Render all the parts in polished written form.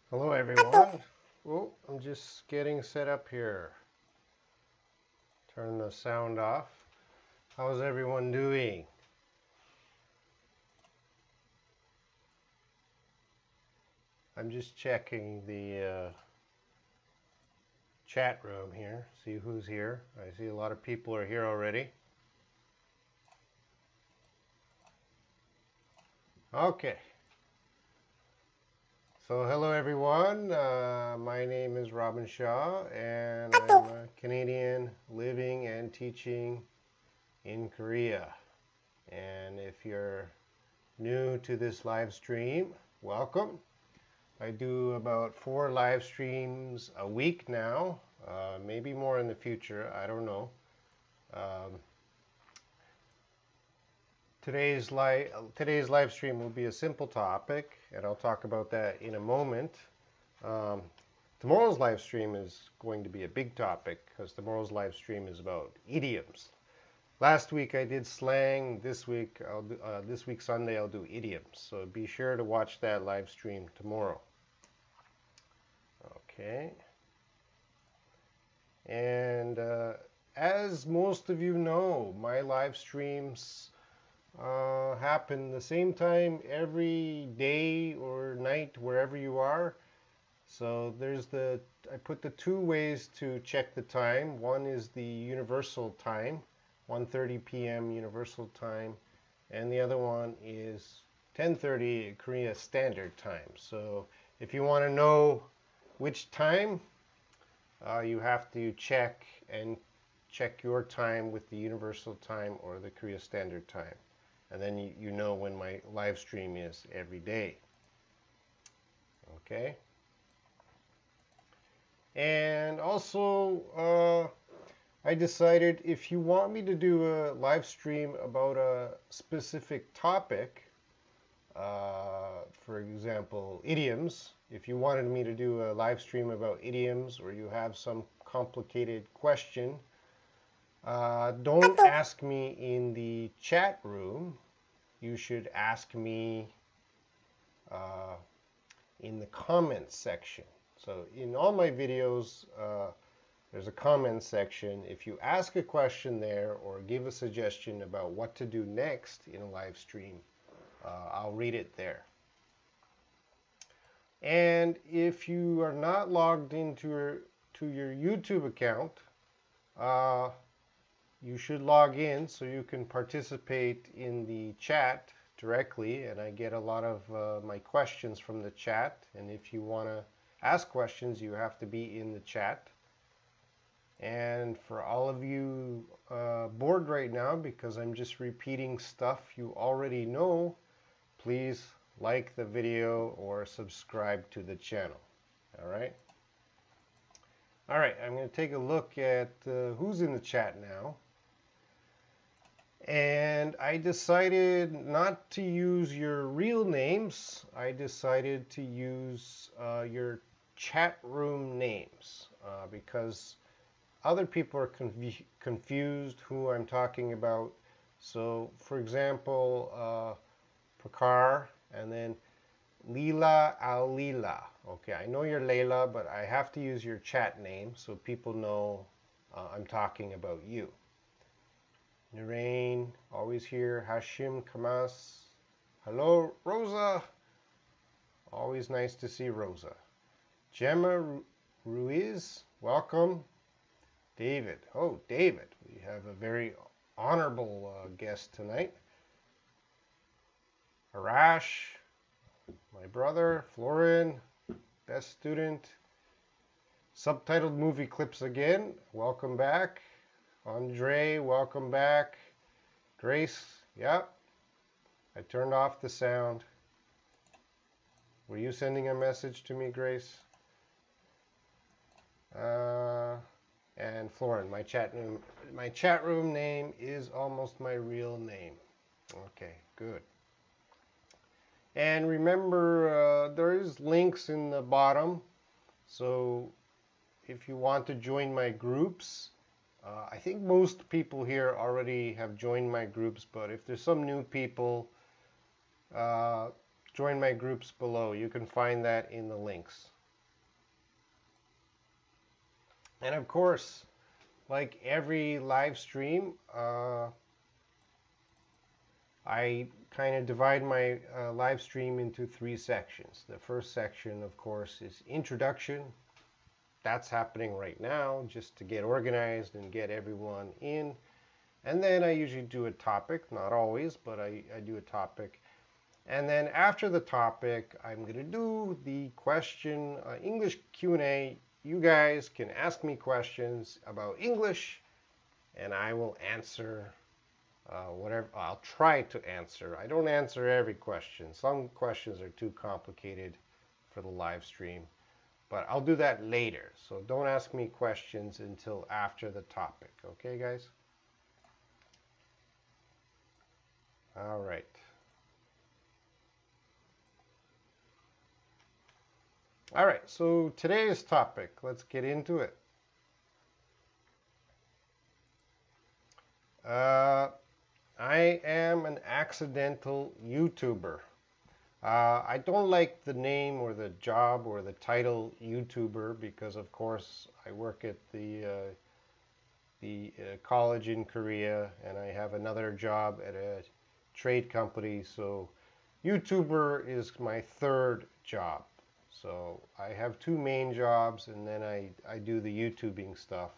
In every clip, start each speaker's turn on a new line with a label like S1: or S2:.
S1: Hello everyone. Oh, I'm just getting set up here. Turn the sound off. How's everyone doing? I'm just checking the chat room here, see who's here. I see a lot of people are here already. Okay. So hello everyone. My name is Robin Shaw and I'm a Canadian living and teaching in Korea. And if you're new to this live stream, welcome. I do about 4 live streams a week now, maybe more in the future, I don't know. Today's live stream will be a simple topic, and I'll talk about that in a moment. Tomorrow's live stream is going to be a big topic because tomorrow's live stream is about idioms. Last week I did slang. This week Sunday I'll do idioms. So be sure to watch that live stream tomorrow. Okay. And as most of you know, my live streams happen the same time every day or night wherever you are. So I put the 2 ways to check the time. One is the universal time, 1:30 p.m. universal time, and the other one is 10:30 Korea Standard Time. So if you want to know which time, you have to check your time with the universal time or the Korea Standard Time. And then you know when my live stream is every day. Okay? And also, I decided if you want me to do a live stream about a specific topic, for example, idioms, if you wanted me to do a live stream about idioms or you have some complicated question, don't ask me in the chat room. You should ask me in the comments section. So in all my videos, there's a comment section. If you ask a question there or give a suggestion about what to do next in a live stream, I'll read it there. And if you are not logged into your YouTube account, you should log in so you can participate in the chat directly, and I get a lot of my questions from the chat. And if you want to ask questions, you have to be in the chat. And for all of you bored right now because I'm just repeating stuff you already know, please like the video or subscribe to the channel. All right? All right, I'm going to take a look at who's in the chat now. And I decided not to use your real names. I decided to use your chat room names because other people are confused who I'm talking about. So, for example, Prakar and then Leela Al-Leela. Okay, I know you're Layla, but I have to use your chat name so people know I'm talking about you. Narain, always here. Hashim Kamas. Hello, Rosa. Always nice to see Rosa. Gemma Ruiz, welcome. David. Oh, David. We have a very honorable guest tonight. Arash, my brother. Florin, best student. Subtitled movie clips again. Welcome back. Andre, welcome back. Grace, yep. I turned off the sound. Were you sending a message to me, Grace? And Florin, my chat room name is almost my real name. Okay, good. And remember, there is links in the bottom. So if you want to join my groups, I think most people here already have joined my groups, but if there's some new people, join my groups below. You can find that in the links. And of course, like every live stream, I kind of divide my live stream into three sections. The first section, of course, is introduction. That's happening right now just to get organized and get everyone in. And then I usually do a topic, not always, but I do a topic. And then after the topic, I'm going to do the question, English Q&A. You guys can ask me questions about English, and I will answer whatever. I'll try to answer. I don't answer every question. Some questions are too complicated for the live stream, but I'll do that later. So don't ask me questions until after the topic. Okay, guys? All right. All right, so today's topic, let's get into it. I am an accidental YouTuber. I don't like the name or the job or the title YouTuber because, of course, I work at the college in Korea and I have another job at a trade company. So YouTuber is my third job. So I have two main jobs and then I do the YouTubing stuff.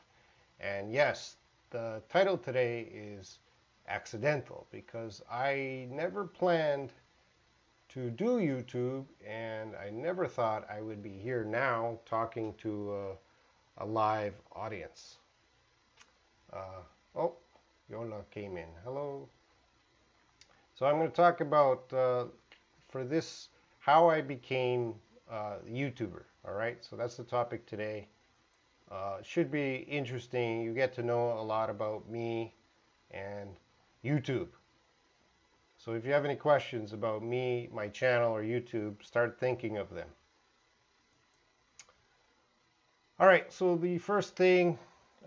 S1: And yes, the title today is accidental because I never planned to do YouTube and I never thought I would be here now talking to a live audience. Oh, Yola came in. Hello. So I'm going to talk about, for this, how I became a YouTuber. All right, so that's the topic today. Should be interesting. You get to know a lot about me and YouTube. So if you have any questions about me, my channel, or YouTube, start thinking of them. All right, so the first thing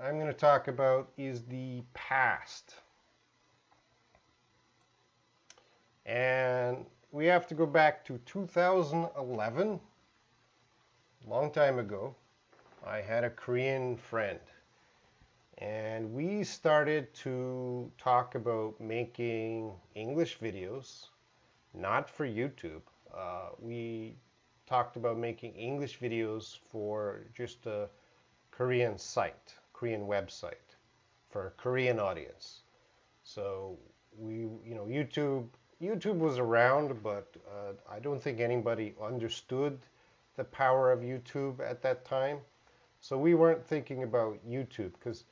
S1: I'm going to talk about is the past. And we have to go back to 2011, a long time ago. I had a Korean friend, and we started to talk about making English videos, not for YouTube. We talked about making English videos for just a Korean site, Korean website, for a Korean audience. So YouTube was around, but I don't think anybody understood the power of YouTube at that time. So we weren't thinking about YouTube because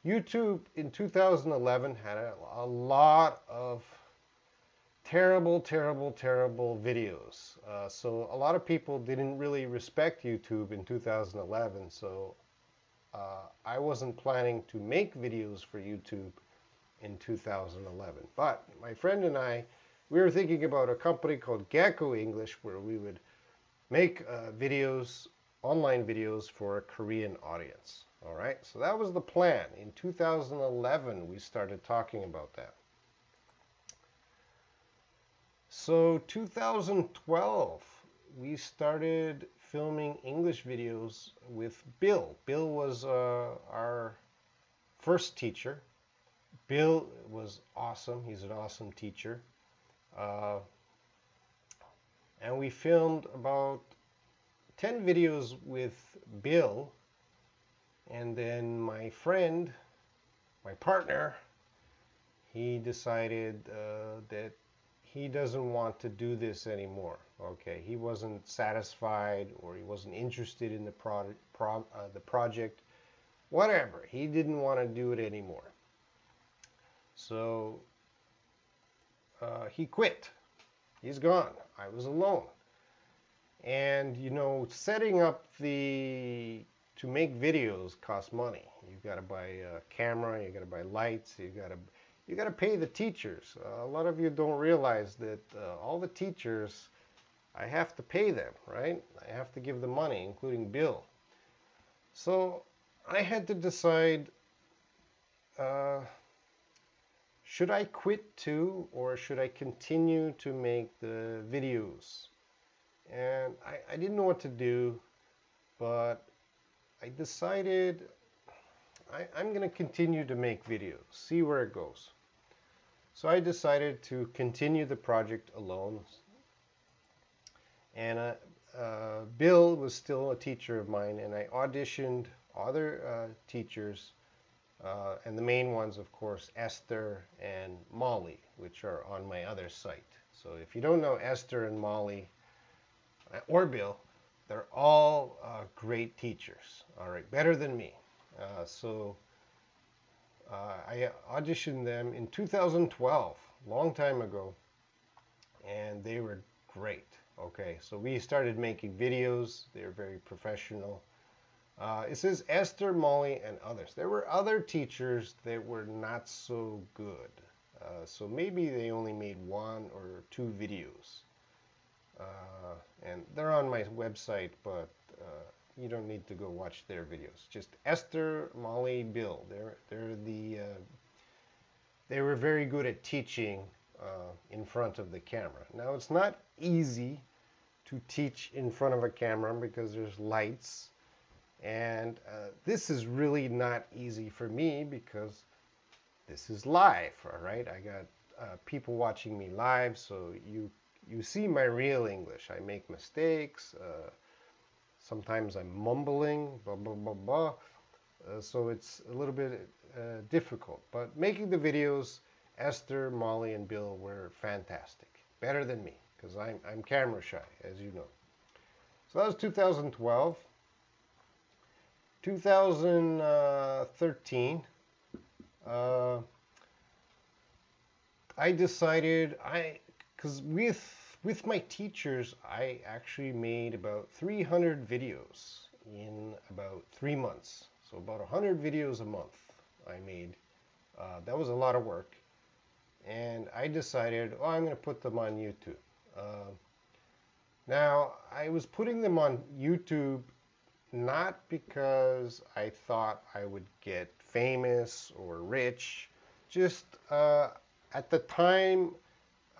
S1: YouTube in 2011 had a lot of terrible, terrible, terrible videos. So a lot of people didn't really respect YouTube in 2011. So I wasn't planning to make videos for YouTube in 2011. But my friend and I, we were thinking about a company called Gecko English where we would make videos, online videos for a Korean audience. All right, so that was the plan. In 2011, we started talking about that. So 2012, we started filming English videos with Bill. Bill was our first teacher. Bill was awesome. He's an awesome teacher. And we filmed about 10 videos with Bill. And then my friend, my partner, he decided that he doesn't want to do this anymore. Okay, he wasn't satisfied or he wasn't interested in the project, whatever. He didn't want to do it anymore. So he quit. He's gone. I was alone. And setting up to make videos costs money. You got to buy a camera, you got to buy lights, you got to pay the teachers. A lot of you don't realize that all the teachers, I have to pay them, right? I have to give them money, including Bill. So I had to decide, should I quit too, or should I continue to make the videos? And I didn't know what to do, but I decided I'm going to continue to make videos, see where it goes. So I decided to continue the project alone. And Bill was still a teacher of mine, and I auditioned other teachers, and the main ones, of course, Esther and Molly, which are on my other site. So if you don't know Esther and Molly, or Bill, they're all great teachers, all right, better than me. I auditioned them in 2012, long time ago, and they were great. Okay, so we started making videos. They're very professional. It says Esther, Molly, and others. There were other teachers that were not so good. So maybe they only made 1 or 2 videos. And they're on my website, but you don't need to go watch their videos. Just Esther, Molly, Bill. They were very good at teaching in front of the camera. Now, it's not easy to teach in front of a camera because there's lights, and this is really not easy for me because this is live, all right? I got people watching me live, so you see my real English. I make mistakes. Sometimes I'm mumbling, blah, blah, blah, blah. So it's a little bit difficult. But making the videos, Esther, Molly, and Bill were fantastic. Better than me, because I'm camera shy, as you know. So that was 2012. 2013, I decided, because with my teachers, I actually made about 300 videos in about 3 months. So about 100 videos a month I made. That was a lot of work. And I decided, oh, I'm going to put them on YouTube. Now, I was putting them on YouTube not because I thought I would get famous or rich. Just at the time,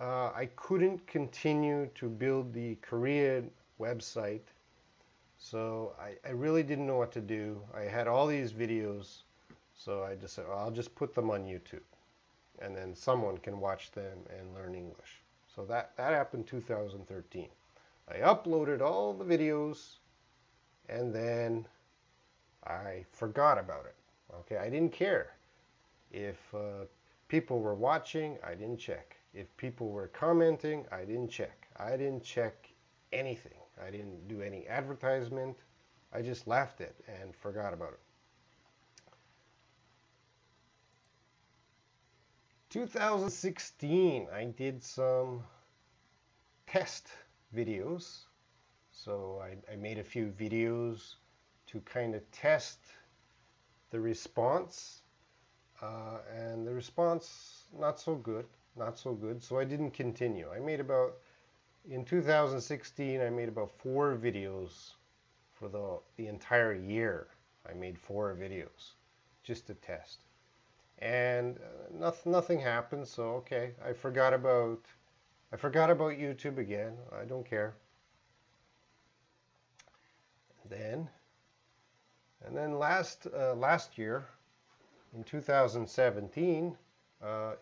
S1: I couldn't continue to build the Korean website, so I really didn't know what to do. I had all these videos, so I decided, well, I'll just put them on YouTube, and then someone can watch them and learn English. So that happened 2013. I uploaded all the videos, and then I forgot about it. Okay, I didn't care. If people were watching, I didn't check. If people were commenting, I didn't check. I didn't check anything. I didn't do any advertisement. I just left it and forgot about it. 2016, I did some test videos. So I made a few videos to kind of test the response. And the response, not so good. So I didn't continue. In 2016, I made about 4 videos for the entire year. I made 4 videos just to test. And nothing happened, so okay. I forgot about YouTube again. I don't care. And then last year, in 2017,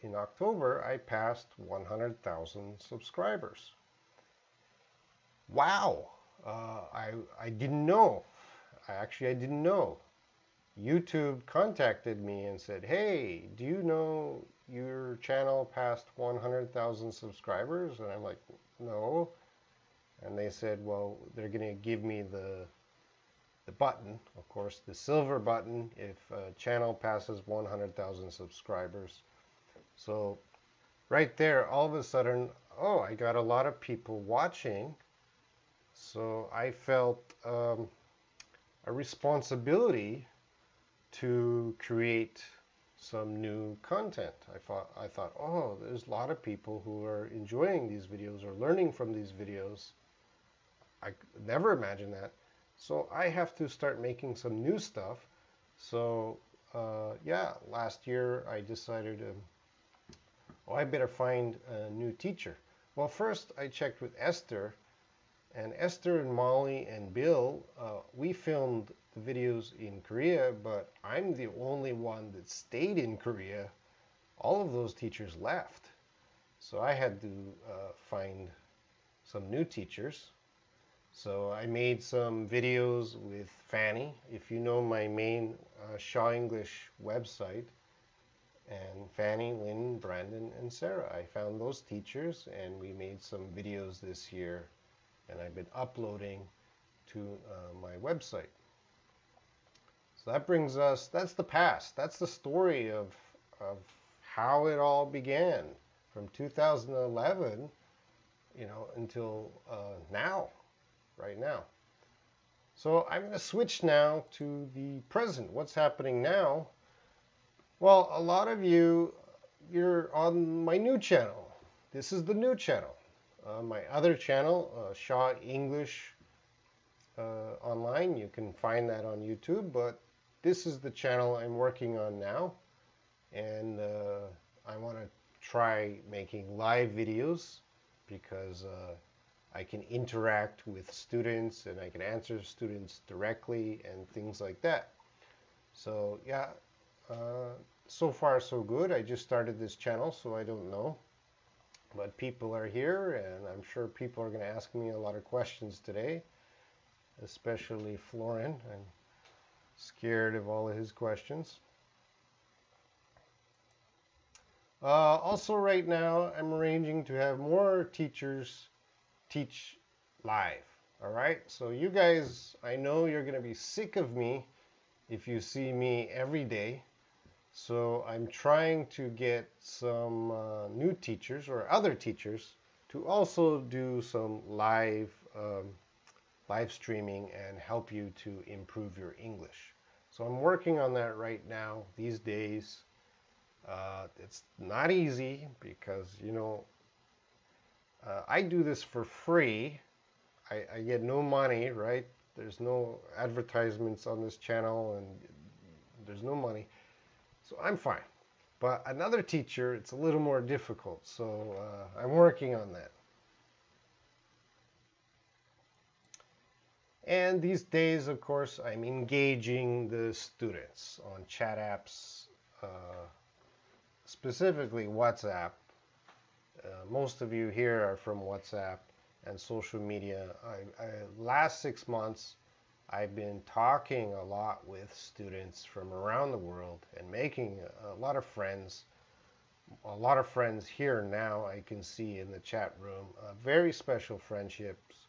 S1: in October, I passed 100,000 subscribers. Wow! I didn't know. I didn't know. YouTube contacted me and said, hey, do you know your channel passed 100,000 subscribers? And I'm like, no. And they said, well, they're going to give me the button, of course, the silver button if a channel passes 100,000 subscribers. So right there, all of a sudden, oh, I got a lot of people watching. So I felt a responsibility to create some new content. I thought, oh, there's a lot of people who are enjoying these videos or learning from these videos. I never imagined that. So I have to start making some new stuff. So yeah, last year I decided, oh, I better find a new teacher. Well, first I checked with Esther, and Esther and Molly and Bill, we filmed the videos in Korea, but I'm the only one that stayed in Korea. All of those teachers left. So I had to find some new teachers. So I made some videos with Fanny. If you know my main Shaw English website, and Fanny, Lynn, Brandon, and Sarah. I found those teachers and we made some videos this year, and I've been uploading to my website. So that brings us, that's the past. That's the story of how it all began from 2011, until now, right now. So I'm going to switch now to the present. What's happening now? Well, a lot of you, you're on my new channel. This is the new channel. My other channel, Shaw English Online, you can find that on YouTube, but this is the channel I'm working on now. And I want to try making live videos because I can interact with students and I can answer students directly and things like that. So yeah, so far so good. I just started this channel, so I don't know. But people are here, and I'm sure people are going to ask me a lot of questions today, especially Florin. I'm scared of all of his questions. Also right now, I'm arranging to have more teachers teach live. All right, so you guys, I know you're going to be sick of me if you see me every day. So I'm trying to get some new teachers or other teachers to also do some live streaming and help you to improve your English. So I'm working on that right now these days. It's not easy because, I do this for free. I get no money, right? There's no advertisements on this channel and there's no money. So I'm fine. But another teacher, it's a little more difficult. So I'm working on that. And these days, of course, I'm engaging the students on chat apps, specifically WhatsApp. Most of you here are from WhatsApp and social media. Last 6 months, I've been talking a lot with students from around the world and making a lot of friends. A lot of friends here now I can see in the chat room. Very special friendships.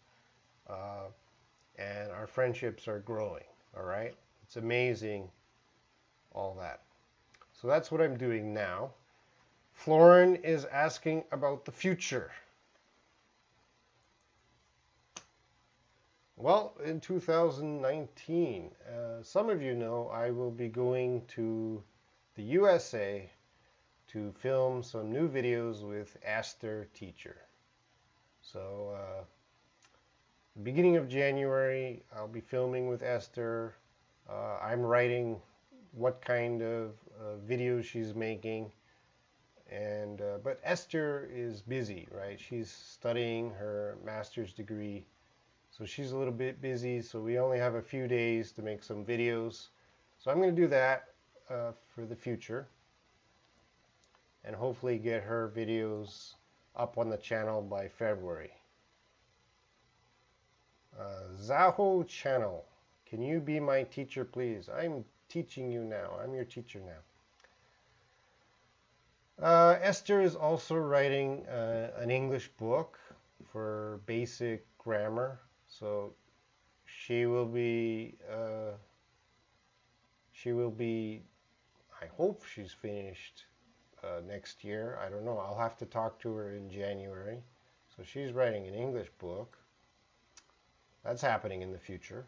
S1: And our friendships are growing, all right? It's amazing, all that. So that's what I'm doing now. Florin is asking about the future. Well, in 2019, some of you know I will be going to the USA to film some new videos with Esther Teacher. So, beginning of January, I'll be filming with Esther. I'm writing what kind of videos she's making. And but Esther is busy, right? She's studying her master's degree. So she's a little bit busy, so we only have a few days to make some videos. So I'm going to do that for the future. And hopefully get her videos up on the channel by February. Zaho channel, can you be my teacher, please? I'm teaching you now. I'm your teacher now. Esther is also writing an English book for basic grammar. So she will be, I hope she's finished next year. I don't know. I'll have to talk to her in January. So she's writing an English book. That's happening in the future.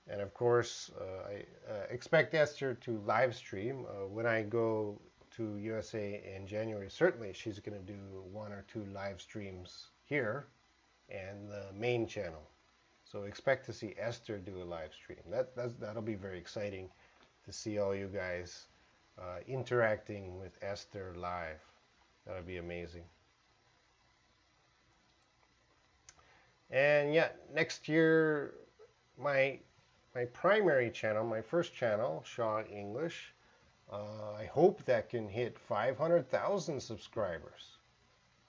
S1: And of course, I expect Esther to live stream. When I go to USA in January, certainly she's going to do 1 or 2 live streams here and the main channel. So expect to see Esther do a live stream. That'll be very exciting to see all you guys interacting with Esther live. That'll be amazing. And yeah, next year my my primary channel, my first channel, Shaw English. I hope that can hit 500,000 subscribers.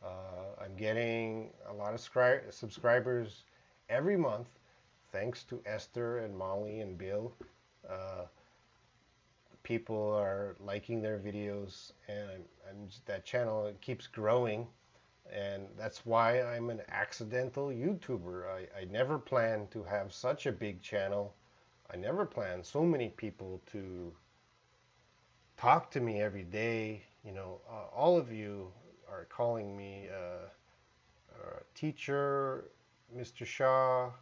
S1: I'm getting a lot of subscribers every month, thanks to Esther and Molly and Bill. People are liking their videos, and that channel keeps growing. And that's why I'm an accidental YouTuber. I never planned to have such a big channel. I never planned so many people to talk to me every day. You know, all of you are calling me teacher, Mr. Shaw,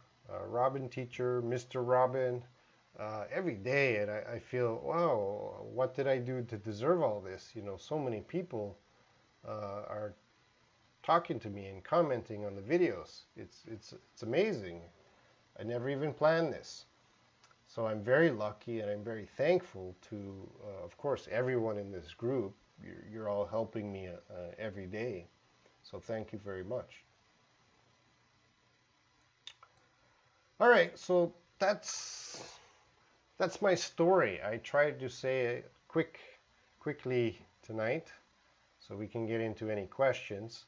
S1: Robin teacher, Mr. Robin, every day. And I feel, wow, what did I do to deserve all this? You know, so many people are talking to me and commenting on the videos. It's amazing. I never even planned this. So I'm very lucky, and I'm very thankful to, of course, everyone in this group. You're all helping me every day. So thank you very much. All right, so that's my story. I tried to say it quickly tonight, so we can get into any questions.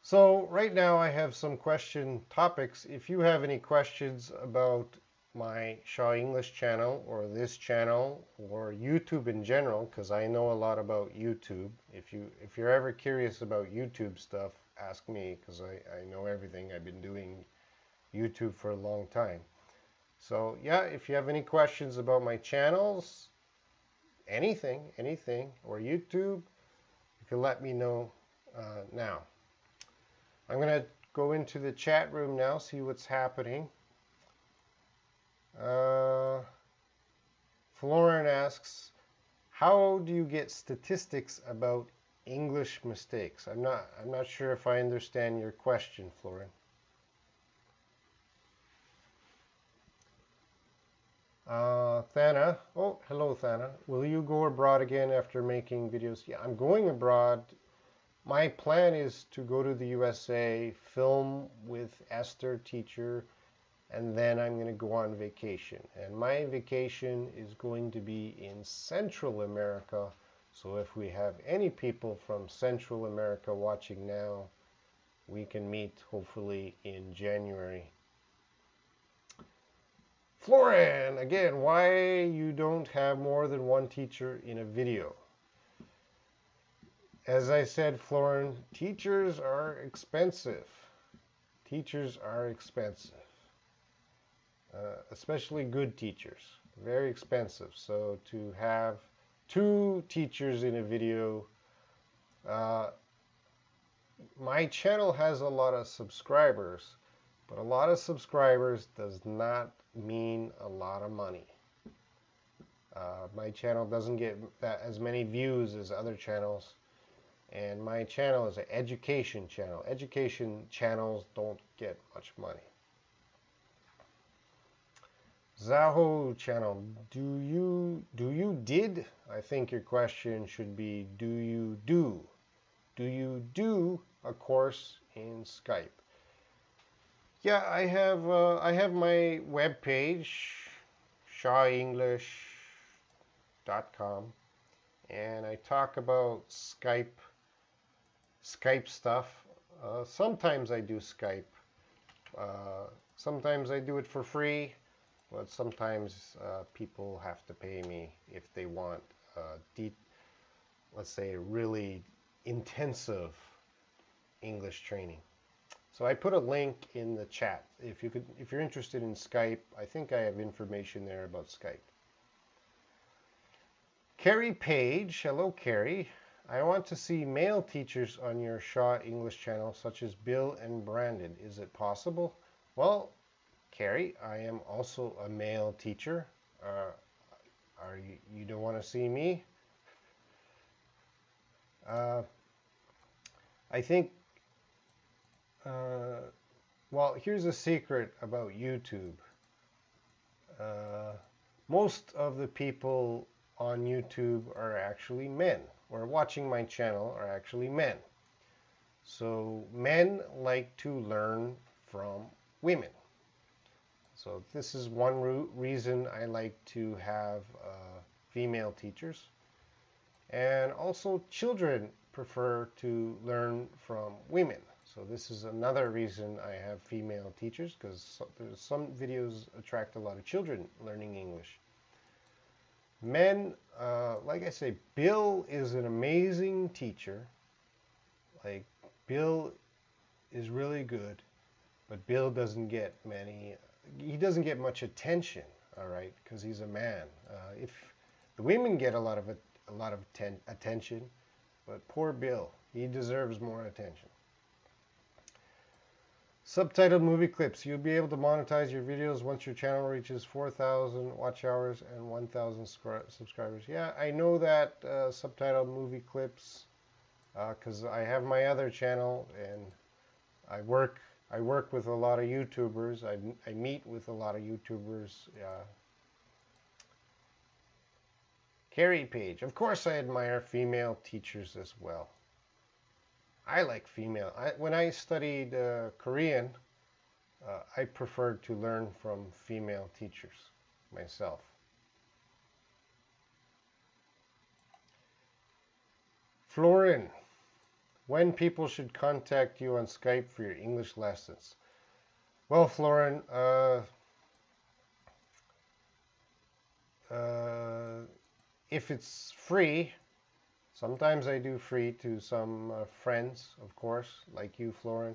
S1: So right now I have some question topics. If you have any questions about my Shaw English channel or this channel or YouTube in general, because I know a lot about YouTube. If you're ever curious about YouTube stuff, ask me, because I know everything. I've been doing YouTube for a long time. So yeah, if you have any questions about my channels, anything, or YouTube, you can let me know now. I'm going to go into the chat room now, see what's happening. Florin asks, how do you get statistics about English mistakes? I'm not sure if I understand your question, Florin. Thana, oh, hello Thana. Will you go abroad again after making videos? Yeah, I'm going abroad. My plan is to go to the USA, film with Esther, teacher, and then I'm going to go on vacation. And my vacation is going to be in Central America. So if we have any people from Central America watching now, we can meet hopefully in January. Florin, again, why you don't have more than one teacher in a video? As I said, Florin, teachers are expensive. Teachers are expensive. Especially good teachers. Very expensive. So to have 2 teachers in a video, my channel has a lot of subscribers, but a lot of subscribers does not mean a lot of money. My channel doesn't get as many views as other channels. And my channel is an education channel. Education channels don't get much money. Zaho channel, do you did? I think your question should be, do you do a course in Skype? Yeah, I have my web page, shawenglish.com, and I talk about Skype stuff. Sometimes I do Skype. Sometimes I do it for free, but sometimes people have to pay me if they want let's say really intensive English training. So I put a link in the chat. If you're interested in Skype, I think I have information there about Skype. Carrie Page, hello Carrie. I want to see male teachers on your Shaw English channel, such as Bill and Brandon. Is it possible? Well, Carrie, I am also a male teacher. You don't want to see me? I think, well, here's a secret about YouTube. Most of the people on YouTube are actually men, or watching my channel are actually men. So men like to learn from women. So this is one reason I like to have female teachers. And also children prefer to learn from women. So this is another reason I have female teachers, because some videos attract a lot of children learning English. Men, like I say, Bill is an amazing teacher. Like, Bill is really good, but Bill doesn't get he doesn't get much attention, all right, because he's a man. If the women get a lot of attention, but poor Bill, he deserves more attention. Subtitled movie clips. You'll be able to monetize your videos once your channel reaches 4,000 watch hours and 1,000 subscribers. Yeah, I know that subtitled movie clips, because I have my other channel and I work with a lot of YouTubers. I meet with a lot of YouTubers. Carrie Page. Of course, I admire female teachers as well. I like female. When I studied Korean, I preferred to learn from female teachers myself. Florin, when people should contact you on Skype for your English lessons? Well, Florin, if it's free, sometimes I do free to some friends, of course, like you, Florin.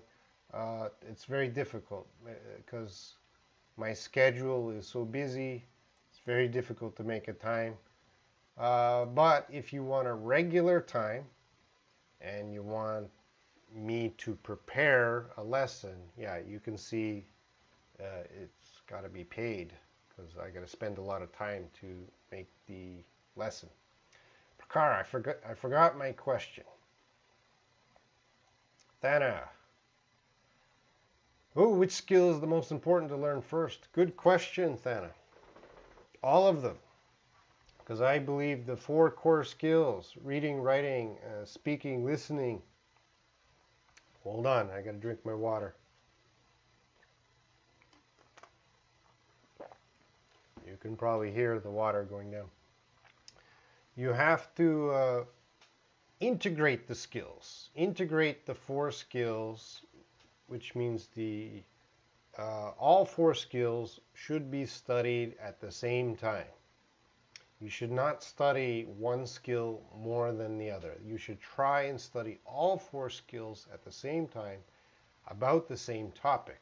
S1: It's very difficult because my schedule is so busy. It's very difficult to make a time. But if you want a regular time and you want me to prepare a lesson, yeah, you can see it's got to be paid because I got to spend a lot of time to make the lesson. Prakar, I forgot my question. Thana. Oh, which skill is the most important to learn first? Good question, Thana. All of them. Because I believe the 4 core skills, reading, writing, speaking, listening. Hold on, I got to drink my water. You can probably hear the water going down. You have to integrate the skills. Integrate the 4 skills, which means all 4 skills should be studied at the same time. You should not study one skill more than the other. You should try and study all 4 skills at the same time about the same topic.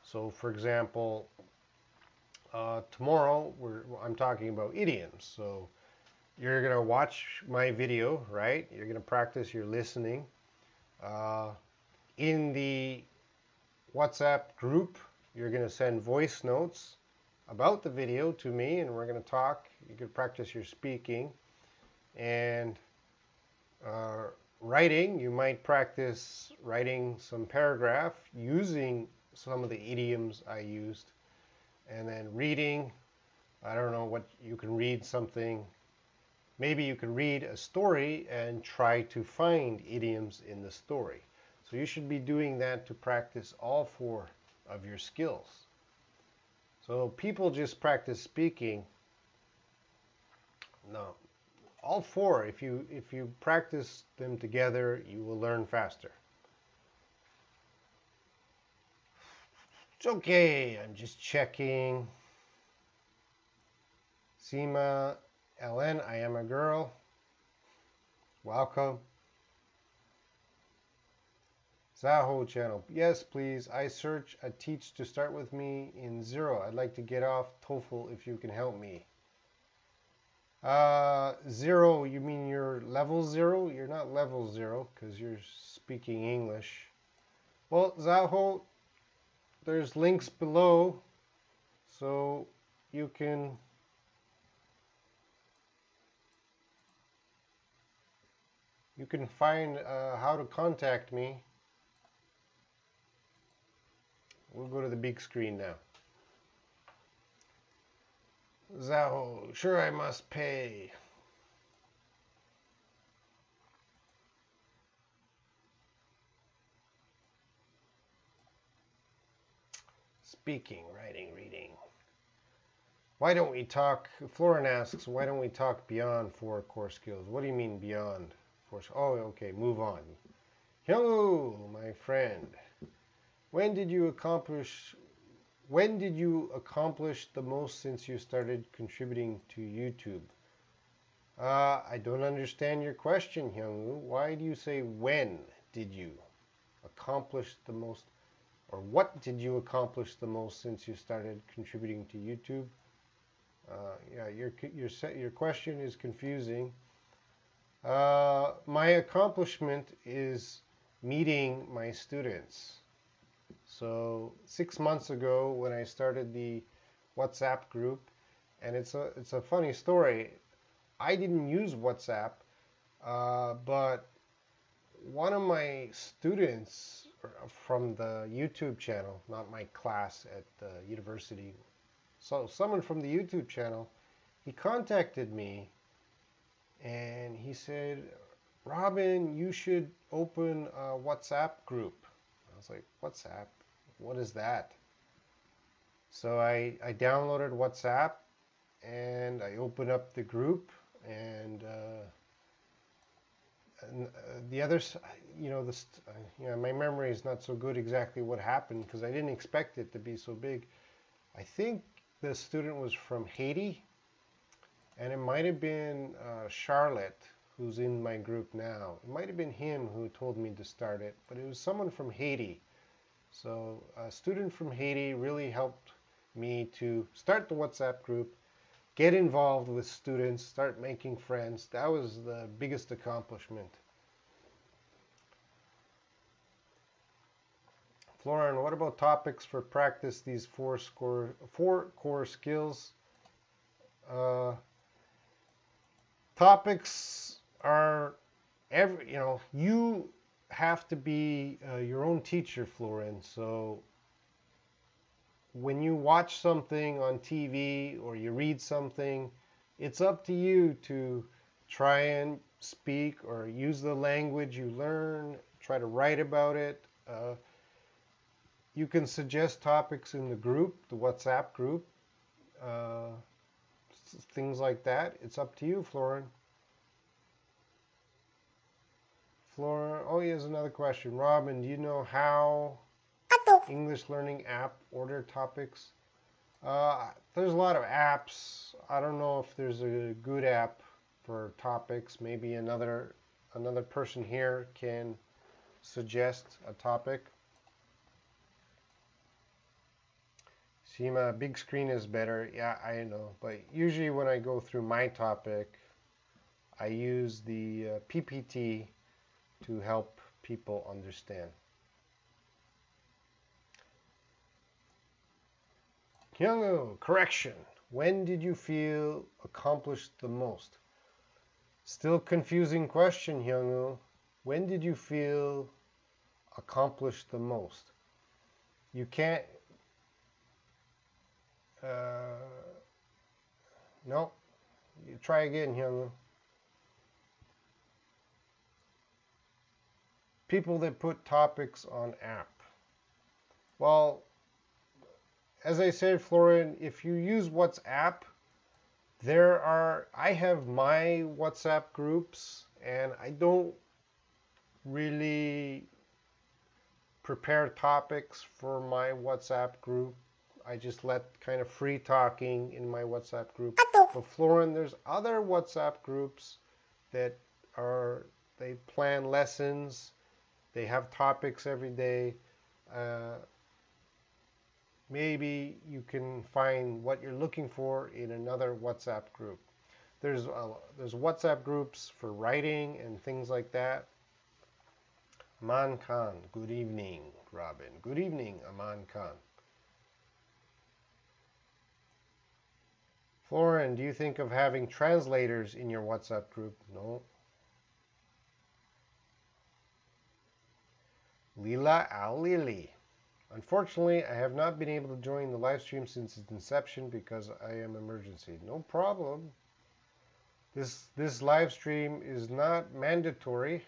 S1: So, for example, tomorrow I'm talking about idioms. So you're going to watch my video, right? You're going to practice your listening. In the WhatsApp group, you're going to send voice notes about the video to me, and we're going to talk. You can practice your speaking. And writing, you might practice writing some paragraph using some of the idioms I used. And then reading, I don't know what, you can read something. Maybe you can read a story and try to find idioms in the story. So you should be doing that to practice all 4 of your skills. So people just practice speaking. No, all 4, if you practice them together, you will learn faster. It's okay, I'm just checking. Seema LN, I am a girl. Welcome. Zaho channel. Yes, please. I search a teach to start with me in 0. I'd like to get off TOEFL if you can help me. 0, you mean you're level 0? You're not level 0 because you're speaking English. Well, Zaho, there's links below so you can find how to contact me. We'll go to the big screen now. Zaho, sure I must pay. speaking, writing, reading. Why don't we talk, Florin asks, why don't we talk beyond 4 core skills? What do you mean beyond 4? Oh, okay, move on. Hello, my friend. When did you accomplish the most since you started contributing to YouTube? I don't understand your question, Hyungwoo. Why do you say when did you accomplish the most, or what did you accomplish the most since you started contributing to YouTube? Yeah, your question is confusing. My accomplishment is meeting my students. So 6 months ago, when I started the WhatsApp group, and it's a funny story. I didn't use WhatsApp, but one of my students from the YouTube channel, not my class at the university, so someone from the YouTube channel, he contacted me and he said, Robin, you should open a WhatsApp group. I was like, WhatsApp? What is that? So I downloaded WhatsApp and I opened up the group, and the others, my memory is not so good exactly what happened because I didn't expect it to be so big. I think the student was from Haiti, and it might have been Charlotte, who's in my group now. It might have been him who told me to start it, but it was someone from Haiti. So a student from Haiti really helped me to start the WhatsApp group, get involved with students, start making friends. That was the biggest accomplishment. Florin, what about topics for practice these 4 core skills? Topics are you have to be your own teacher, Florin. So when you watch something on TV or you read something, it's up to you to try and speak or use the language you learn, try to write about it. You can suggest topics in the group, the WhatsApp group, things like that. It's up to you, Florin. Florin, oh, here's another question. Robin, do you know how English learning app order topics? There's a lot of apps. I don't know if there's a good app for topics. Maybe another person here can suggest a topic. See, my big screen is better. Yeah, I know. But usually when I go through my topic, I use the PPT to help people understand. Hyungwoo, correction. When did you feel accomplished the most? Still confusing question, Hyungwoo. When did you feel accomplished the most? You can't... no. You try again, Hyungwoo. People that put topics on app. Well, as I said, Florin, if you use WhatsApp, I have my WhatsApp groups, and I don't really prepare topics for my WhatsApp group. I just let kind of free talking in my WhatsApp group. But Florin, there's other WhatsApp groups that they plan lessons. They have topics every day. Maybe you can find what you're looking for in another WhatsApp group. There's WhatsApp groups for writing and things like that. Aman Khan, good evening, Robin. Good evening, Aman Khan. Florin, do you think of having translators in your WhatsApp group? No. Lila Al-Lili. Unfortunately, I have not been able to join the live stream since its inception because I am emergency. No problem. This live stream is not mandatory.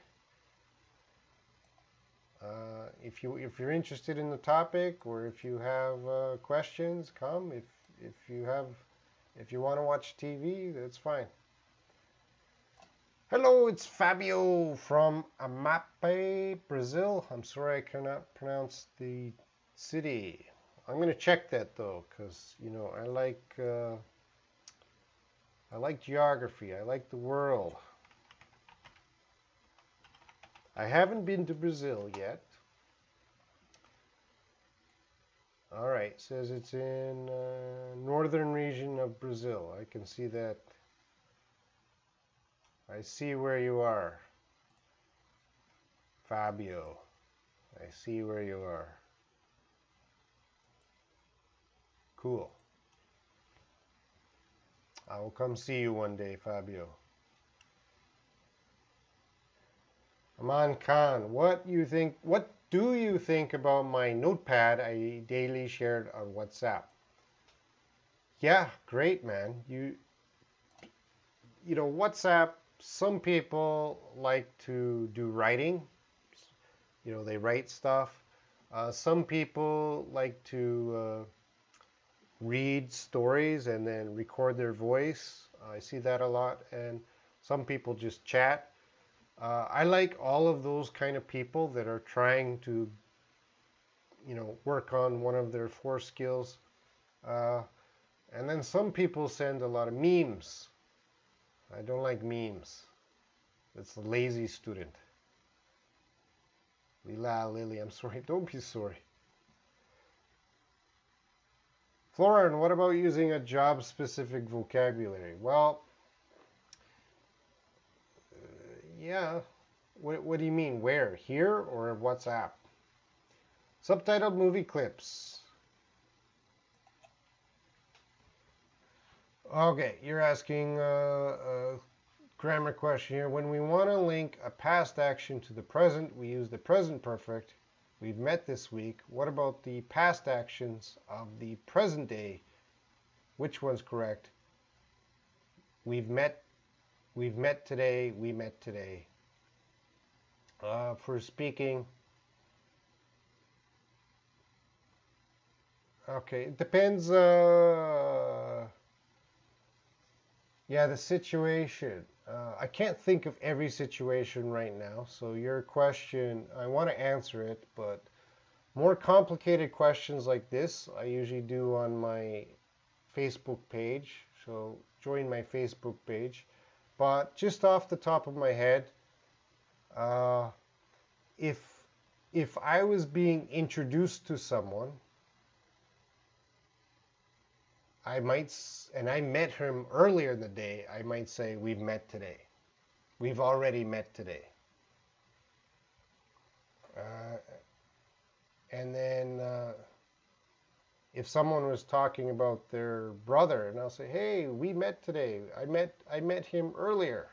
S1: if you're interested in the topic, or if you have questions, come. If you want to watch TV, that's fine. Hello, it's Fabio from Amape, Brazil. I'm sorry I cannot pronounce the city. I'm going to check that though, because I like geography. I like the world. I haven't been to Brazil yet. All right, says it's in northern region of Brazil. I can see that. I see where you are, Fabio. I see where you are. Cool. I will come see you one day, Fabio. Aman Khan, what do you think about my notepad I daily shared on WhatsApp? Yeah, great, man. You know, WhatsApp, some people like to do writing. You know, they write stuff. Some people like to read stories and then record their voice. I see that a lot. And some people just chat. I like all of those kind of people that are trying to, you know, work on one of their 4 skills. And then some people send a lot of memes. I don't like memes. It's a lazy student. Lily, I'm sorry. Don't be sorry. Florin, what about using a job-specific vocabulary? Well, yeah. What do you mean? Where? Here or WhatsApp? Subtitled movie clips. Okay, you're asking a grammar question here. When we want to link a past action to the present, we use the present perfect. We've met this week. What about the past actions of the present day? Which one's correct? We've met today. We met today. For speaking, okay, it depends. Yeah, the situation. I can't think of every situation right now. So your question, I want to answer it, but more complicated questions like this, I usually do on my Facebook page. So join my Facebook page. But just off the top of my head, if I was being introduced to someone, I met him earlier in the day, I might say, we've met today. We've already met today. And then if someone was talking about their brother, and I'll say, hey, we met today. I met him earlier.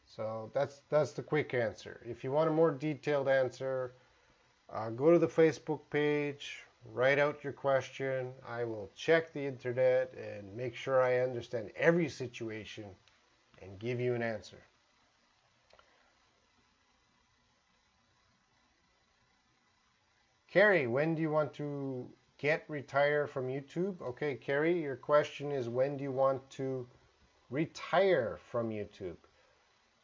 S1: So that's the quick answer. If you want a more detailed answer, go to the Facebook page, write out your question. I will check the internet and make sure I understand every situation and give you an answer. Carrie, when do you want to retire from YouTube? Okay, Carrie, your question is, when do you want to retire from YouTube?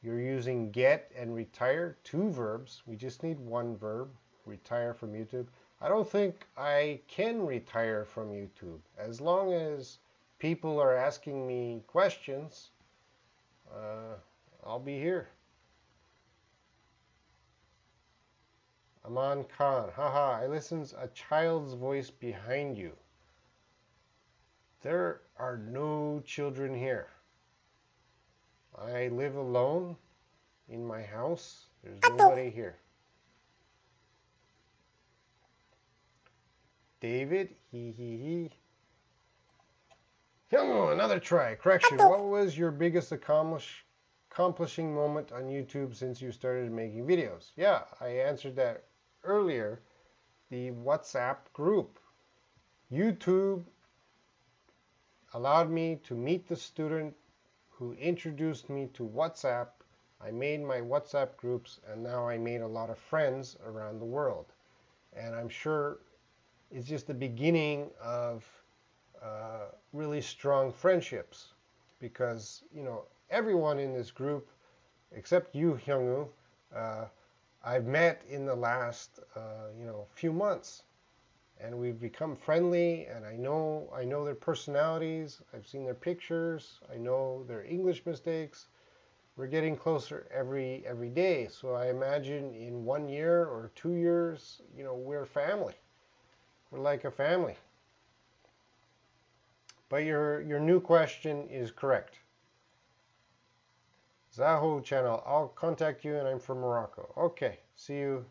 S1: You're using get and retire, 2 verbs. We just need 1 verb, retire from YouTube. I don't think I can retire from YouTube. As long as people are asking me questions, I'll be here. Aman Khan, haha, I listened a child's voice behind you. There are no children here. I live alone in my house. There's nobody here. David, he. Oh, another try. Correction. What was your biggest accomplishing moment on YouTube since you started making videos? Yeah, I answered that earlier. The WhatsApp group. YouTube allowed me to meet the student who introduced me to WhatsApp I made my WhatsApp groups, and now I made a lot of friends around the world. And I'm sure it's just the beginning of really strong friendships, because everyone in this group except you, Hyungwoo, uh, I've met in the last few months, and we've become friendly. And I know their personalities. I've seen their pictures. I know their English mistakes. We're getting closer every day. So I imagine in 1 year or 2 years, we're family. We're like a family. But your new question is correct. Zaho channel, I'll contact you, and I'm from Morocco. Okay, see you.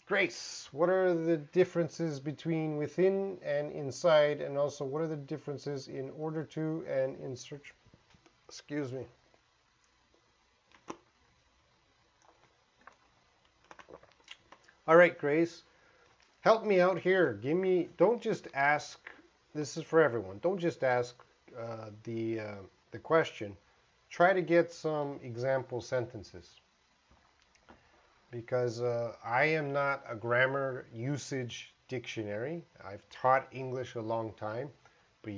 S1: Grace, what are the differences between within and inside, and also what are the differences in order to and in search? Excuse me. All right, Grace, help me out here. Don't just ask, this is for everyone, don't just ask the question. Try to get some example sentences, because I am not a grammar usage dictionary. I've taught English a long time, but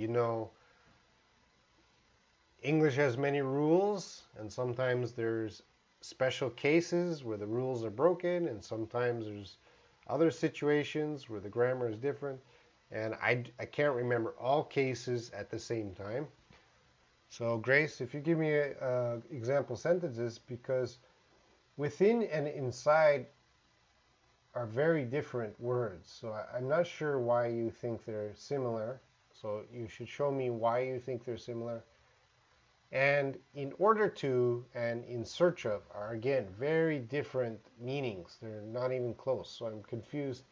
S1: English has many rules, and sometimes there's special cases where the rules are broken, and sometimes there's other situations where the grammar is different, and I can't remember all cases at the same time. So Grace, if you give me example sentences, because within and inside are very different words. So I'm not sure why you think they're similar. So you should show me why you think they're similar. And in order to and in search of are, again, very different meanings. They're not even close. So I'm confused.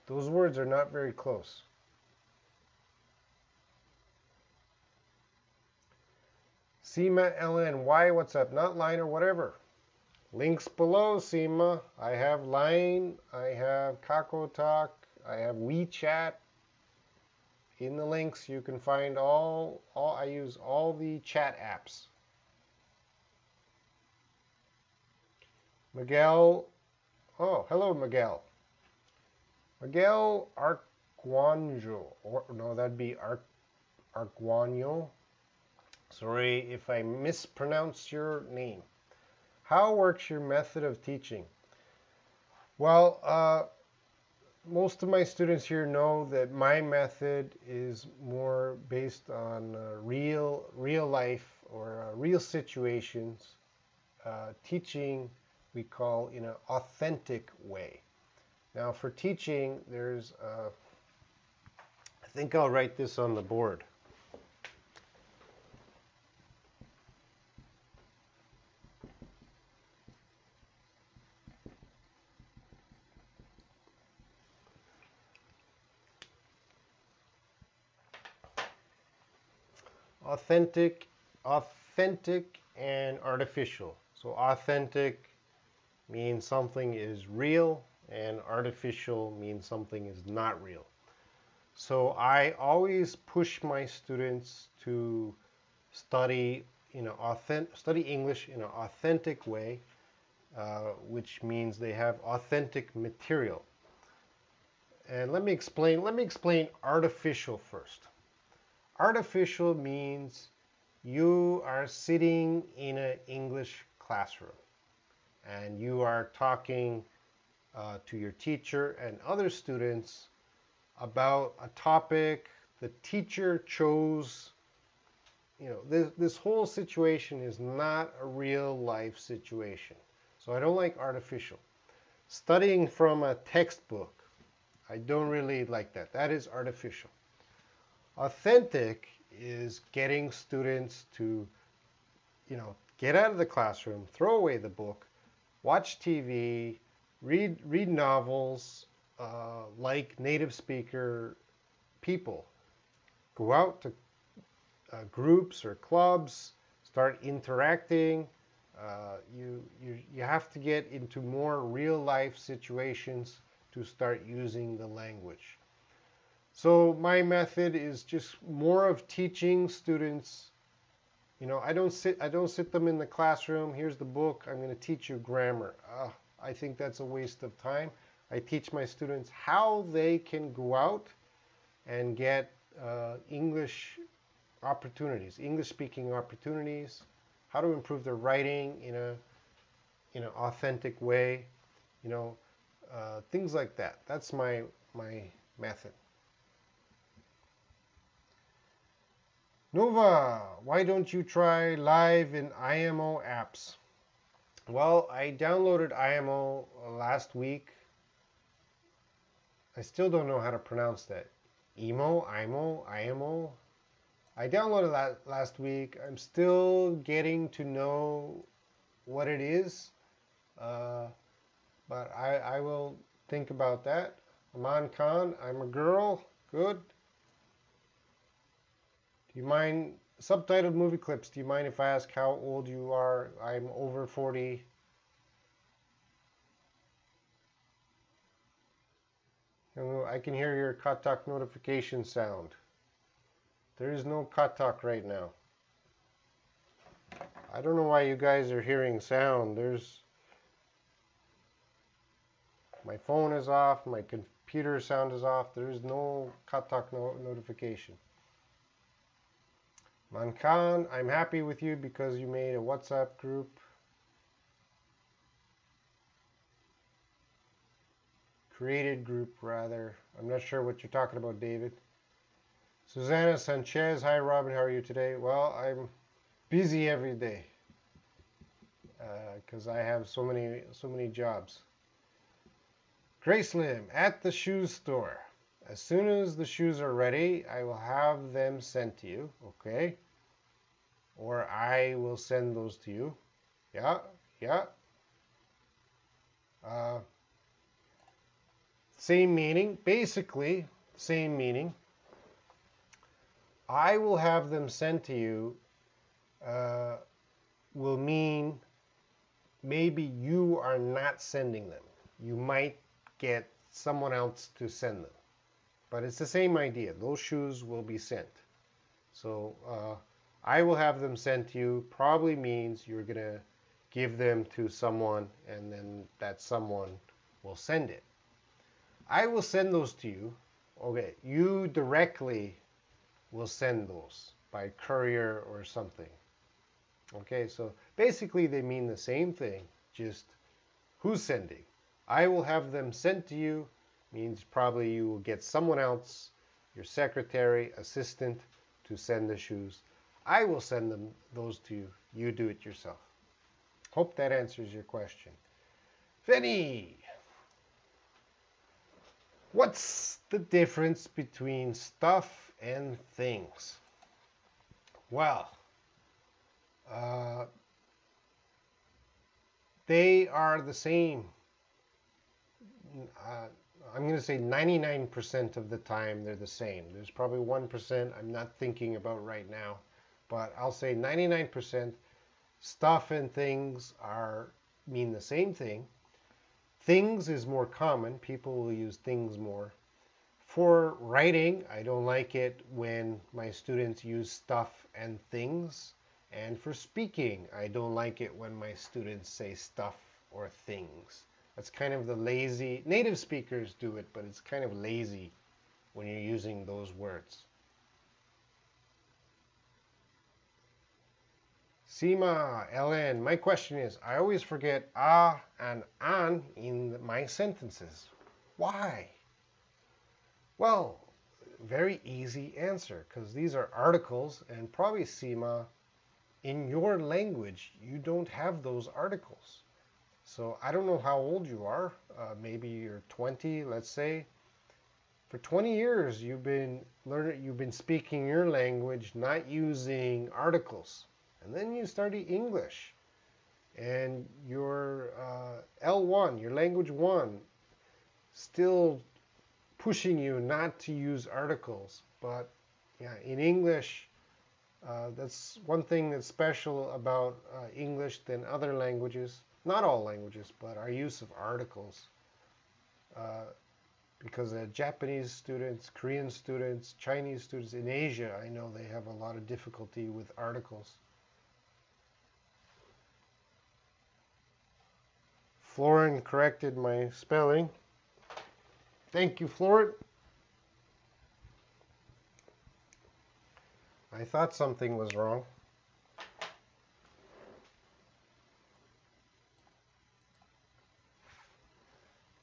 S1: Those words are not very close. Seema LN, why, what's up? Not Line or whatever. Links below, Seema. I have Line, I have HelloTalk, I have Wechat. In the links, you can find I use all the chat apps. Miguel, oh, hello, Miguel. Miguel Arquanjo, or no, that'd be Arquanjo. Sorry if I mispronounce your name. How works your method of teaching? Well, most of my students here know that my method is more based on real life or real situations. Teaching we call in an authentic way. Now for teaching, there's, I think I'll write this on the board. Authentic and artificial. So authentic means something is real, and artificial means something is not real. So I always push my students to study English in an authentic way, which means they have authentic material. And let me explain artificial first. Artificial means you are sitting in an English classroom and you are talking to your teacher and other students about a topic the teacher chose. This whole situation is not a real life situation. So I don't like artificial. Studying from a textbook, I don't really like that. That is artificial. Authentic is getting students to, get out of the classroom, throw away the book, watch TV, read novels, like native speaker people. Go out to groups or clubs, start interacting. You have to get into more real life situations to start using the language. So my method is just more of teaching students. I don't sit them in the classroom. Here's the book. I'm going to teach you grammar. I think that's a waste of time. I teach my students how they can go out and get English opportunities, English speaking opportunities, how to improve their writing in an authentic way, things like that. That's my method. Nova, why don't you try live in IMO apps? Well, I downloaded IMO last week. I still don't know how to pronounce that. IMO. I downloaded that last week. I'm still getting to know what it is, but I will think about that. Aman Khan, I'm a girl. Good. Do you mind subtitled movie clips? Do you mind if I ask how old you are? I'm over 40. I can hear your Katak notification sound. There is no Katak right now. I don't know why you guys are hearing sound. My phone is off, my computer sound is off. There is no Katak notification. Mankan, I'm happy with you because you made a WhatsApp group. Created group, rather. I'm not sure what you're talking about, David. Susanna Sanchez, hi Robin, how are you today? Well, I'm busy every day because I have so many jobs. Grace Lim, at the shoe store. As soon as the shoes are ready, I will have them sent to you, okay? Or I will send those to you. Yeah. Same meaning, basically, same meaning. I will have them sent to you will mean maybe you are not sending them. You might get someone else to send them. But it's the same idea. Those shoes will be sent. So I will have them sent to you probably means you're going to give them to someone and then that someone will send it. I will send those to you. Okay, you directly will send those by courier or something. Okay, so basically they mean the same thing, just who's sending. I will have them sent to you means probably you will get someone else, your secretary, assistant, to send the shoes. I will send them those to you. You do it yourself. Hope that answers your question. Vinny, what's the difference between stuff and things? Well, they are the same. I'm going to say 99% of the time they're the same. There's probably 1% I'm not thinking about right now, but I'll say 99% stuff and things mean the same thing. Things is more common. People will use things more. For writing, I don't like it when my students use stuff and things. And for speaking, I don't like it when my students say stuff or things. That's kind of the lazy, native speakers do it, but it's kind of lazy when you're using those words. Seema, LN, my question is, I always forget and an in my sentences. Why? Well, very easy answer, because these are articles, and probably, Seema, in your language, you don't have those articles. So I don't know how old you are. Maybe you're 20, let's say. For 20 years, you've been speaking your language, not using articles. And then you study English. And your L1, your language 1, still pushing you not to use articles. But yeah, in English, that's one thing that's special about English than other languages. Not all languages, but our use of articles. because Japanese students, Korean students, Chinese students in Asia, I know they have a lot of difficulty with articles. Florin corrected my spelling. Thank you, Florin. I thought something was wrong.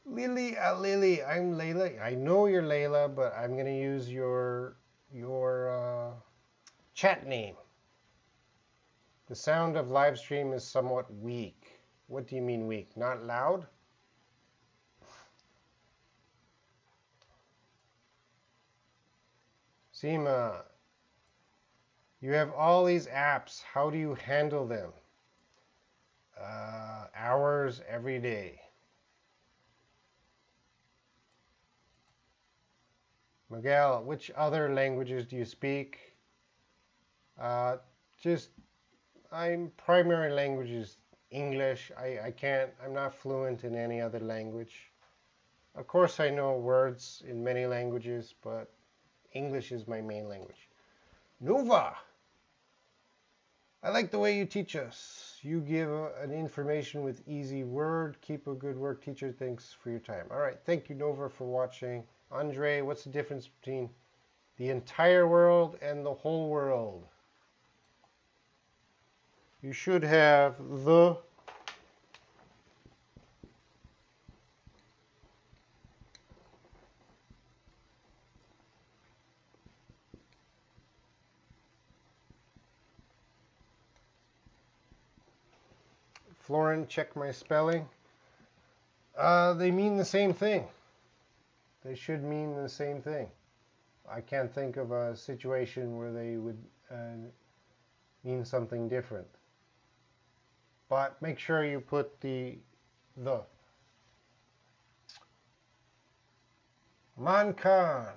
S1: Lily, I'm Layla. I know you're Layla, but I'm going to use your chat name. The sound of live stream is somewhat weak. What do you mean weak? Not loud? Seema, you have all these apps. How do you handle them? Hours every day. Miguel, which other languages do you speak? I'm primary language is English. I'm not fluent in any other language. Of course, I know words in many languages, but English is my main language. Nova, I like the way you teach us. You give an information with easy word. Keep a good work, teacher. Thanks for your time. All right, thank you, Nova, for watching. Andre, what's the difference between the entire world and the whole world? You should have the Florin, check my spelling. They mean the same thing. They should mean the same thing. I can't think of a situation where they would mean something different. But make sure you put the. Mankan.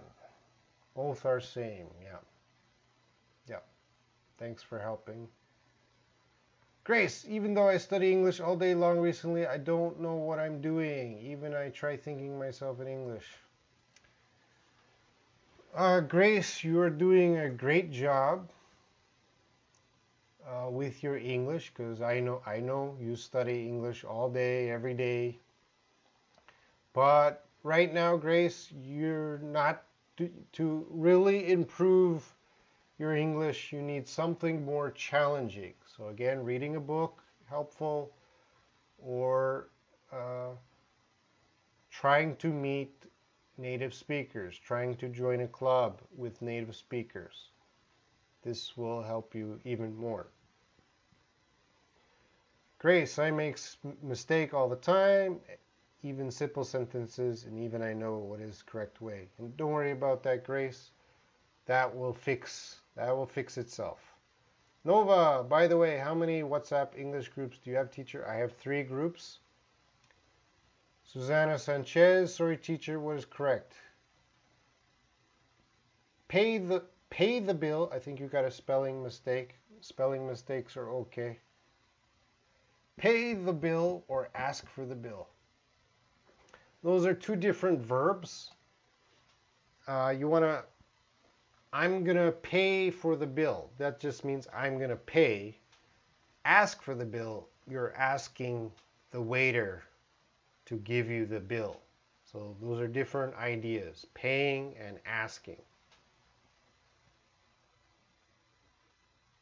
S1: Both are same, yeah. Yeah. Thanks for helping. Grace, even though I study English all day long recently, I don't know what I'm doing. Even I try thinking myself in English. Grace, you are doing a great job with your English, because I know you study English all day, every day. But right now, Grace, you're not to really improve your English. You need something more challenging. So again, reading a book, helpful, or trying to meet native speakers, trying to join a club with native speakers. This will help you even more. Grace, I make mistake all the time, even simple sentences, and even I know what is the correct way. And don't worry about that, Grace. That will fix itself. Nova, by the way, how many WhatsApp English groups do you have, teacher? I have 3 groups. Susanna Sanchez, sorry teacher, what is correct? Pay the bill. I think you got a spelling mistake. Spelling mistakes are okay. Pay the bill or ask for the bill. Those are 2 different verbs. I'm gonna pay for the bill. That just means I'm gonna pay. Ask for the bill, you're asking the waiter to give you the bill. So those are different ideas, paying and asking.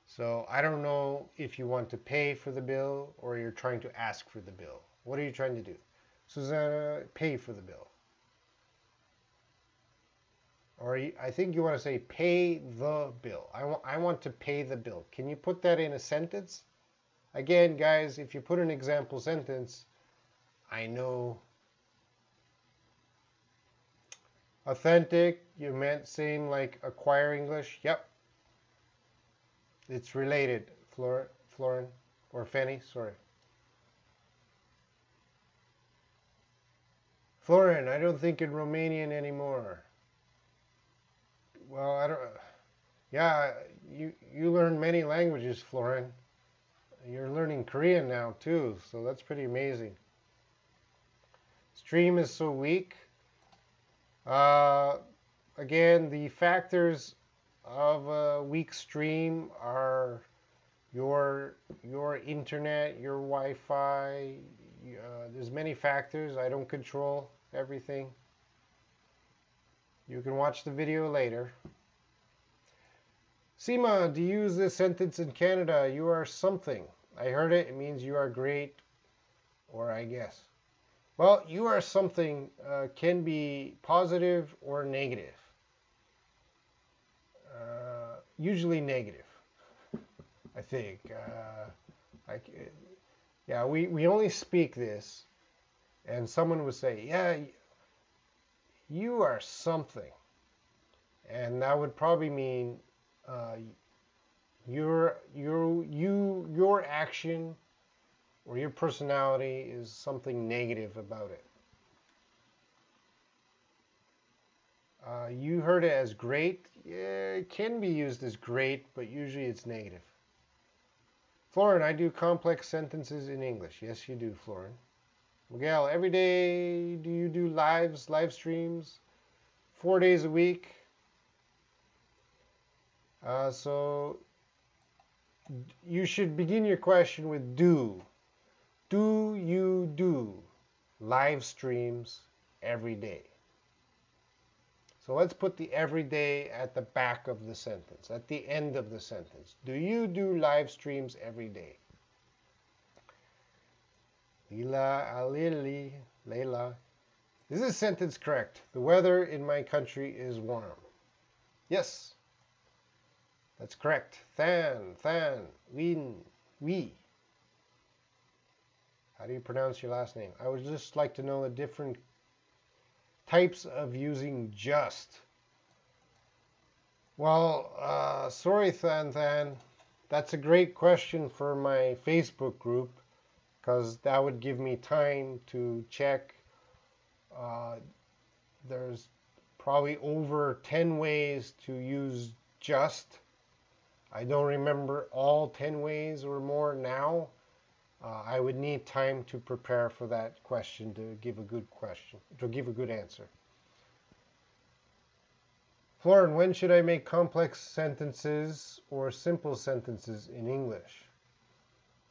S1: So I don't know if you want to pay for the bill or you're trying to ask for the bill. What are you trying to do? Susanna, pay for the bill. Or I think you want to say pay the bill. I want to pay the bill. Can you put that in a sentence? Again, guys, if you put an example sentence, I know. Authentic, you meant same like acquire English. Yep. It's related. Florin or Fanny, sorry. Florin, I don't think in Romanian anymore. Well, I don't. Yeah, you learn many languages, Florin. You're learning Korean now too, so that's pretty amazing. Stream is so weak. Uh, Again, the factors of a weak stream are your internet, your Wi-Fi. There's many factors. I don't control everything. You can watch the video later. Seema, do you use this sentence in Canada? You are something. I heard it. It means you are great, or I guess. Well, you are something can be positive or negative. Usually negative, I think. Yeah, we only speak this, and someone would say, yeah, you are something. And that would probably mean your action or your personality is something negative about it. You heard it as great. Yeah, it can be used as great, but usually it's negative. Florin, I do complex sentences in English. Yes, you do, Florin. Miguel, every day do you do live streams? 4 days a week. So you should begin your question with do. Do you do live streams every day? So let's put the everyday at the back of the sentence, at the end of the sentence. Do you do live streams every day? Lila, Alili, Leila. Is this sentence correct? The weather in my country is warm. Yes, that's correct. Than, win, we. How do you pronounce your last name? I would just like to know the different types of using just. Well, sorry, Than. That's a great question for my Facebook group, because that would give me time to check. There's probably over 10 ways to use just. I don't remember all 10 ways or more now. I would need time to prepare for that question to give a good answer. Florin, when should I make complex sentences or simple sentences in English?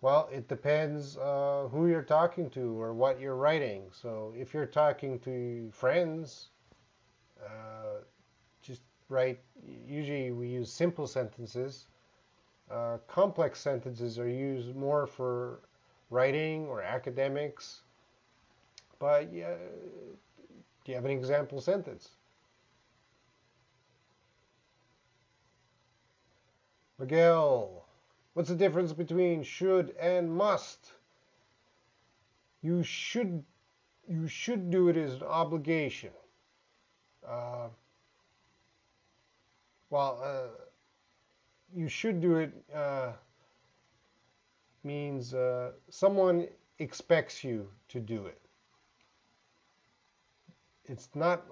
S1: Well, it depends who you're talking to or what you're writing. So if you're talking to friends, just write, usually we use simple sentences. Complex sentences are used more for writing or academics. But yeah, do you have an example sentence? Miguel, what's the difference between should and must? You should do it as an obligation. You should do it means someone expects you to do it. It's not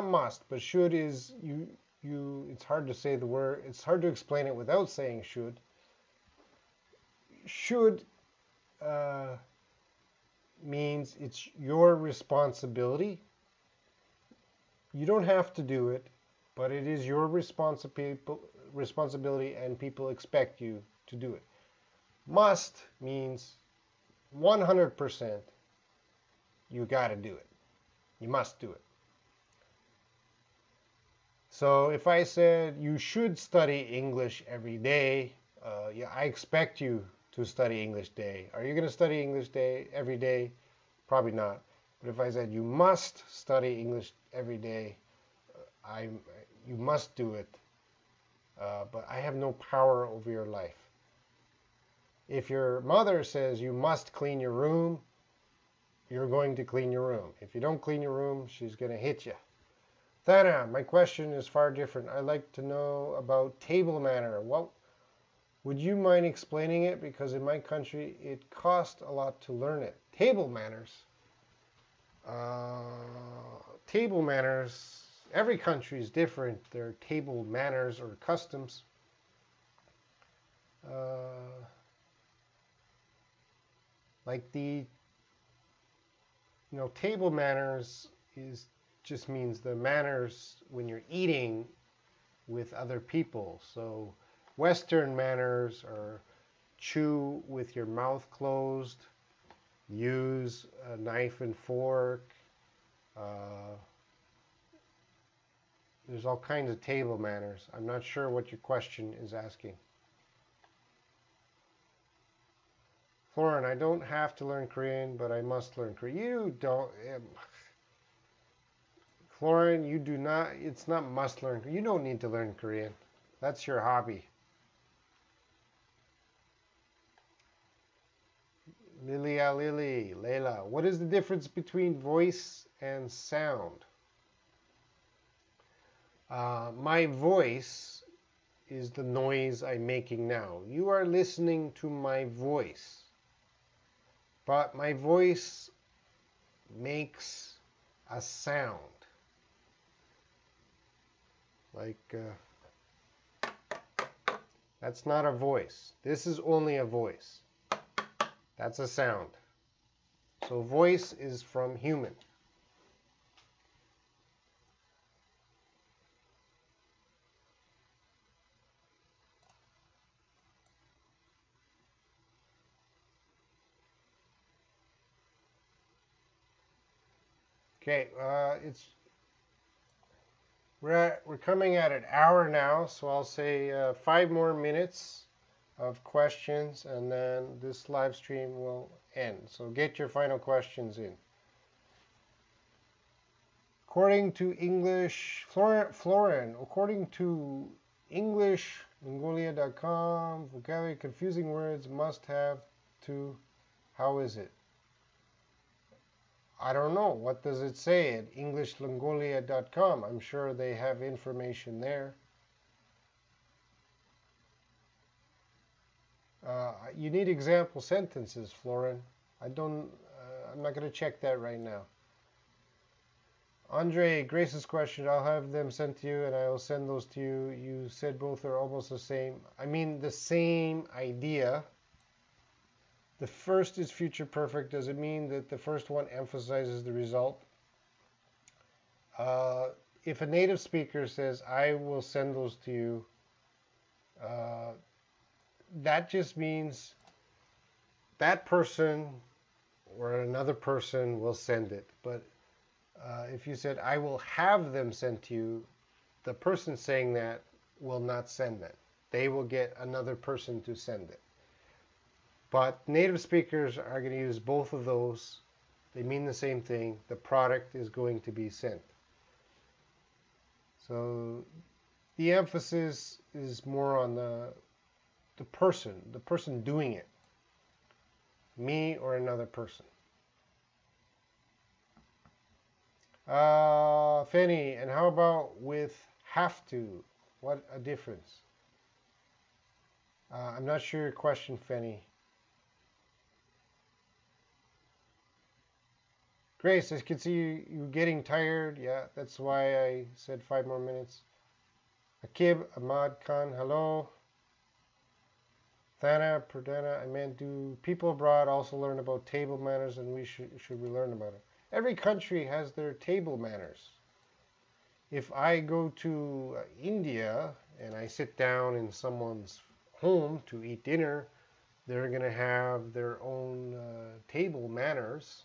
S1: must, but should is you. It's hard to say the word. It's hard to explain it without saying should. Should means it's your responsibility. You don't have to do it, but it is your responsibility, and people expect you to do it. Must means 100%. You got to do it. You must do it. So if I said you should study English every day, yeah, I expect you to study English day. Are you going to study English day every day? Probably not. But if I said you must study English every day, you must do it. But I have no power over your life. If your mother says you must clean your room, you're going to clean your room. If you don't clean your room, she's going to hit you. Thana, my question is far different. I'd like to know about table manner. Would you mind explaining it? Because in my country, it costs a lot to learn it. Table manners. Table manners. Every country is different. Their table manners or customs. Like table manners is just means the manners when you're eating with other people. So Western manners are chew with your mouth closed, use a knife and fork. There's all kinds of table manners. I'm not sure what your question is asking. Florin, I don't have to learn Korean, but I must learn Korean. You don't. Florin, you do not. It's not must learn. You don't need to learn Korean. That's your hobby. Lily, Layla. What is the difference between voice and sound? My voice is the noise I'm making now. You are listening to my voice. But my voice makes a sound. Like, that's not a voice. This is only a voice. That's a sound. So voice is from human. Okay, we're coming at an hour now, so I'll say 5 more minutes of questions, and then this live stream will end. So get your final questions in. According to English, Florin, according to EnglishMongolia.com, vocabulary, confusing words must have to, how is it? I don't know. What does it say at EnglishMongolia.com? I'm sure they have information there. You need example sentences, Florin. I'm not going to check that right now. Andre, Grace's question, I'll have them sent to you and I will send those to you. You said both are almost the same. I mean the same idea. The first is future perfect. Does it mean that the first one emphasizes the result? If a native speaker says, I will send those to you, that just means that person or another person will send it. But if you said, I will have them sent to you, the person saying that will not send it. They will get another person to send it. But native speakers are going to use both of those. They mean the same thing. The product is going to be sent. So the emphasis is more on the person doing it. Me or another person. Fanny, and how about with have to? What a difference. I'm not sure your question, Fanny. Grace, I can see you getting tired. Yeah, that's why I said 5 more minutes. Akib, Ahmad Khan, hello. Thana, Pradana, I meant, do people abroad also learn about table manners, and should we learn about it? Every country has their table manners. If I go to India and I sit down in someone's home to eat dinner, they're going to have their own table manners.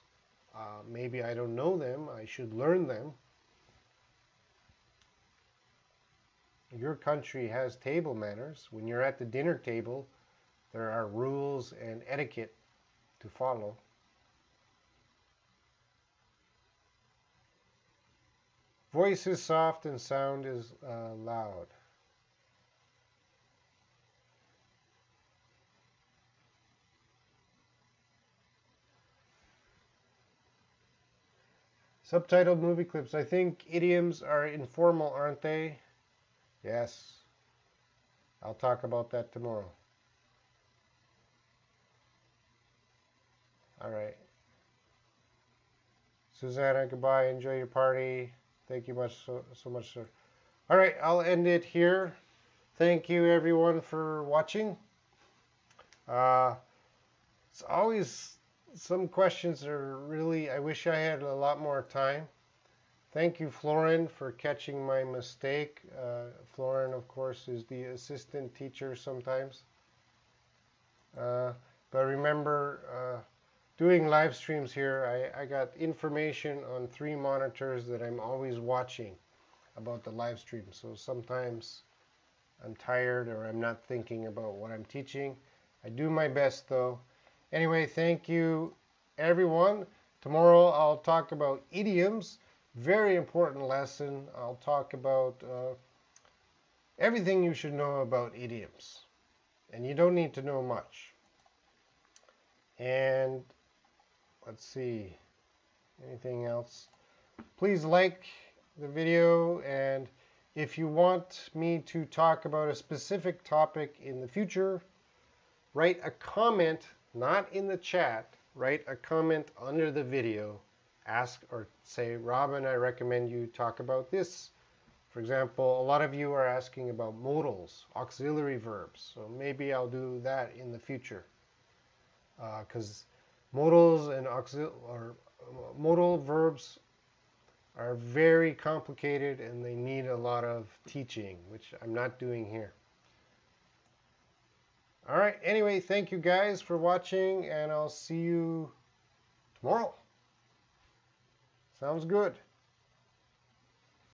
S1: Maybe I don't know them. I should learn them. Your country has table manners. When you're at the dinner table, there are rules and etiquette to follow. Voice is soft and sound is loud. Subtitled movie clips. I think idioms are informal, aren't they? Yes. I'll talk about that tomorrow. All right. Susanna, goodbye. Enjoy your party. Thank you so much, sir. All right, I'll end it here. Thank you, everyone, for watching. It's always some questions are really, I wish I had a lot more time. Thank you, Florin, for catching my mistake. Florin, of course, is the assistant teacher sometimes. But remember, doing live streams here, I got information on 3 monitors that I'm always watching about the live stream. So sometimes I'm tired or I'm not thinking about what I'm teaching. I do my best though. Anyway, thank you everyone. Tomorrow I'll talk about idioms. Very important lesson. I'll talk about everything you should know about idioms. And you don't need to know much. And let's see, anything else? Please like the video, and if you want me to talk about a specific topic in the future, write a comment, not in the chat, write a comment under the video. Ask or say, Robin, I recommend you talk about this. For example, a lot of you are asking about modals, auxiliary verbs, so maybe I'll do that in the future. Because modals and modal verbs are very complicated and they need a lot of teaching, which I'm not doing here. All right, anyway, thank you guys for watching, and I'll see you tomorrow. Sounds good.